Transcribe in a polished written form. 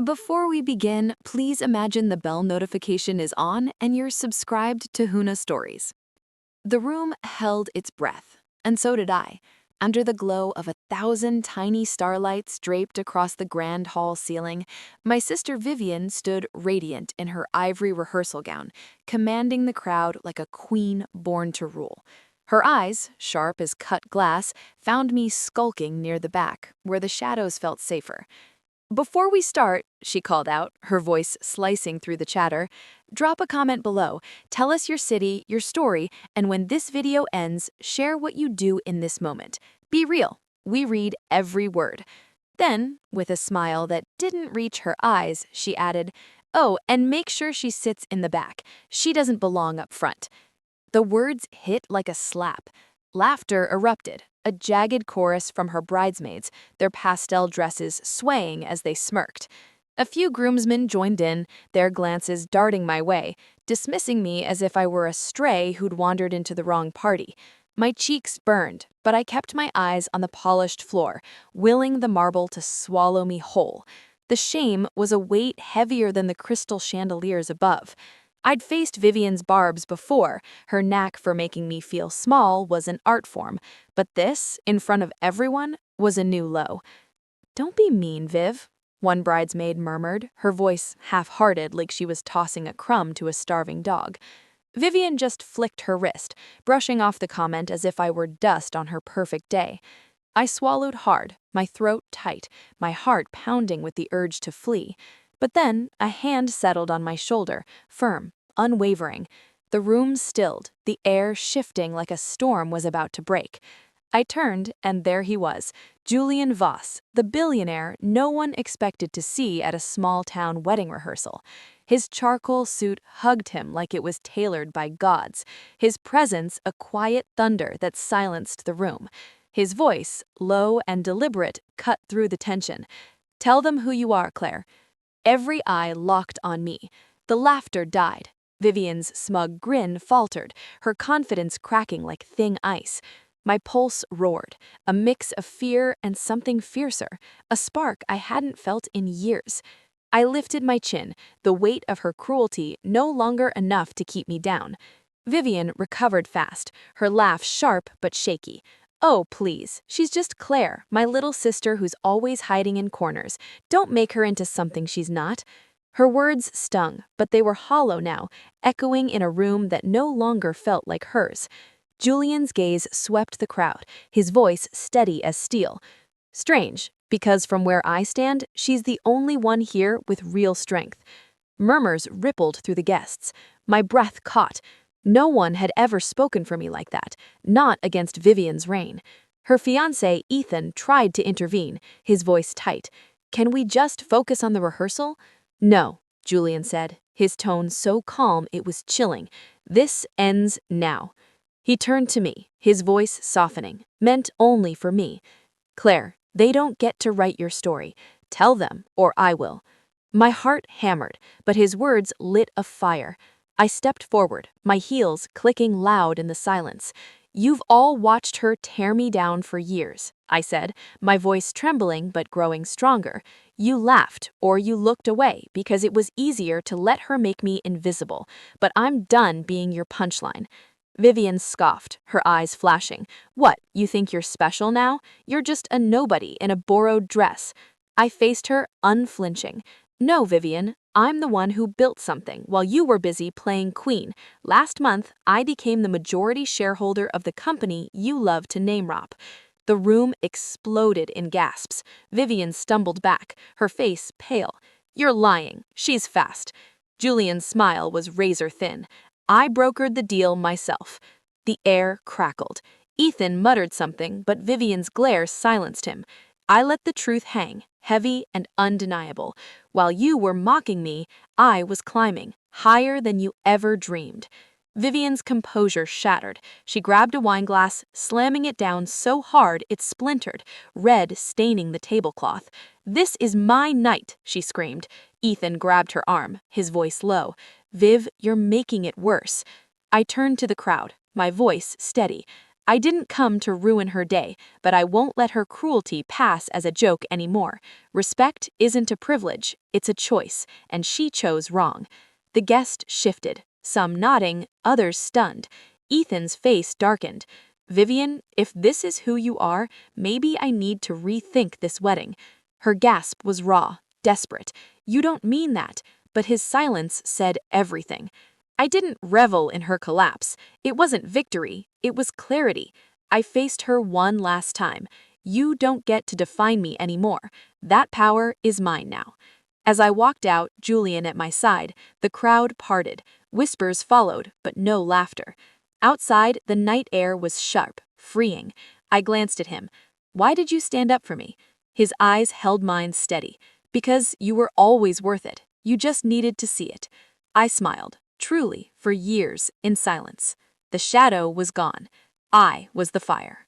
Before we begin, please imagine the bell notification is on and you're subscribed to Huna Stories. The room held its breath, and so did I, under the glow of 1,000 tiny starlights draped across the grand hall ceiling. My sister Vivian stood radiant in her ivory rehearsal gown, commanding the crowd like a queen born to rule. Her eyes, sharp as cut glass, found me skulking near the back, where the shadows felt safer. "Before we start," she called out, her voice slicing through the chatter, "drop a comment below. Tell us your city, your story, and when this video ends, share what you do in this moment. Be real. We read every word." Then, with a smile that didn't reach her eyes, she added, "Oh, and make sure she sits in the back. She doesn't belong up front." The words hit like a slap. Laughter erupted, a jagged chorus from her bridesmaids, their pastel dresses swaying as they smirked. A few groomsmen joined in, their glances darting my way, dismissing me as if I were a stray who'd wandered into the wrong party. My cheeks burned, but I kept my eyes on the polished floor, willing the marble to swallow me whole. The shame was a weight heavier than the crystal chandeliers above. I'd faced Vivian's barbs before. Her knack for making me feel small was an art form, but this, in front of everyone, was a new low. "Don't be mean, Viv," one bridesmaid murmured, her voice half-hearted like she was tossing a crumb to a starving dog. Vivian just flicked her wrist, brushing off the comment as if I were dust on her perfect day. I swallowed hard, my throat tight, my heart pounding with the urge to flee. But then a hand settled on my shoulder, firm, unwavering. The room stilled, the air shifting like a storm was about to break. I turned, and there he was, Julian Voss, the billionaire no one expected to see at a small-town wedding rehearsal. His charcoal suit hugged him like it was tailored by gods, his presence a quiet thunder that silenced the room. His voice, low and deliberate, cut through the tension. "Tell them who you are, Claire." Every eye locked on me. The laughter died. Vivian's smug grin faltered, her confidence cracking like thin ice. My pulse roared, a mix of fear and something fiercer, a spark I hadn't felt in years. I lifted my chin, the weight of her cruelty no longer enough to keep me down. Vivian recovered fast, her laugh sharp but shaky. "Oh, please, she's just Claire, my little sister who's always hiding in corners. Don't make her into something she's not." Her words stung, but they were hollow now, echoing in a room that no longer felt like hers. Julian's gaze swept the crowd, his voice steady as steel. "Strange, because from where I stand, she's the only one here with real strength." Murmurs rippled through the guests. My breath caught. No one had ever spoken for me like that, not against Vivian's reign. Her fiancé, Ethan, tried to intervene, his voice tight. "Can we just focus on the rehearsal?" "No," Julian said, his tone so calm it was chilling. "This ends now." He turned to me, his voice softening, meant only for me. "Claire, they don't get to write your story. Tell them, or I will." My heart hammered, but his words lit a fire. I stepped forward, my heels clicking loud in the silence. "You've all watched her tear me down for years," I said, my voice trembling but growing stronger. "You laughed or you looked away because it was easier to let her make me invisible, but I'm done being your punchline." Vivian scoffed, her eyes flashing. "What, you think you're special now? You're just a nobody in a borrowed dress." I faced her, unflinching. "No, Vivian, I'm the one who built something while you were busy playing queen. Last month, I became the majority shareholder of the company you love to name-drop." The room exploded in gasps. Vivian stumbled back, her face pale. "You're lying. She's fast." Julian's smile was razor-thin. "I brokered the deal myself." The air crackled. Ethan muttered something, but Vivian's glare silenced him. I let the truth hang, heavy and undeniable. While you were mocking me, I was climbing, higher than you ever dreamed. Vivian's composure shattered. She grabbed a wineglass, slamming it down so hard it splintered, red staining the tablecloth. "This is my night," she screamed. Ethan grabbed her arm, his voice low. "Viv, you're making it worse." I turned to the crowd, my voice steady. I didn't come to ruin her day, but I won't let her cruelty pass as a joke anymore. Respect isn't a privilege, it's a choice, and she chose wrong. The guest shifted, some nodding, others stunned. Ethan's face darkened. Vivian, if this is who you are, maybe I need to rethink this wedding. Her gasp was raw, desperate. You don't mean that, but his silence said everything. I didn't revel in her collapse. It wasn't victory, it was clarity. I faced her one last time. You don't get to define me anymore. That power is mine now. As I walked out, Julian at my side, the crowd parted. Whispers followed, but no laughter. Outside, the night air was sharp, freeing. I glanced at him. Why did you stand up for me? His eyes held mine steady. Because you were always worth it. You just needed to see it. I smiled, truly, for years, in silence. The shadow was gone. I was the fire.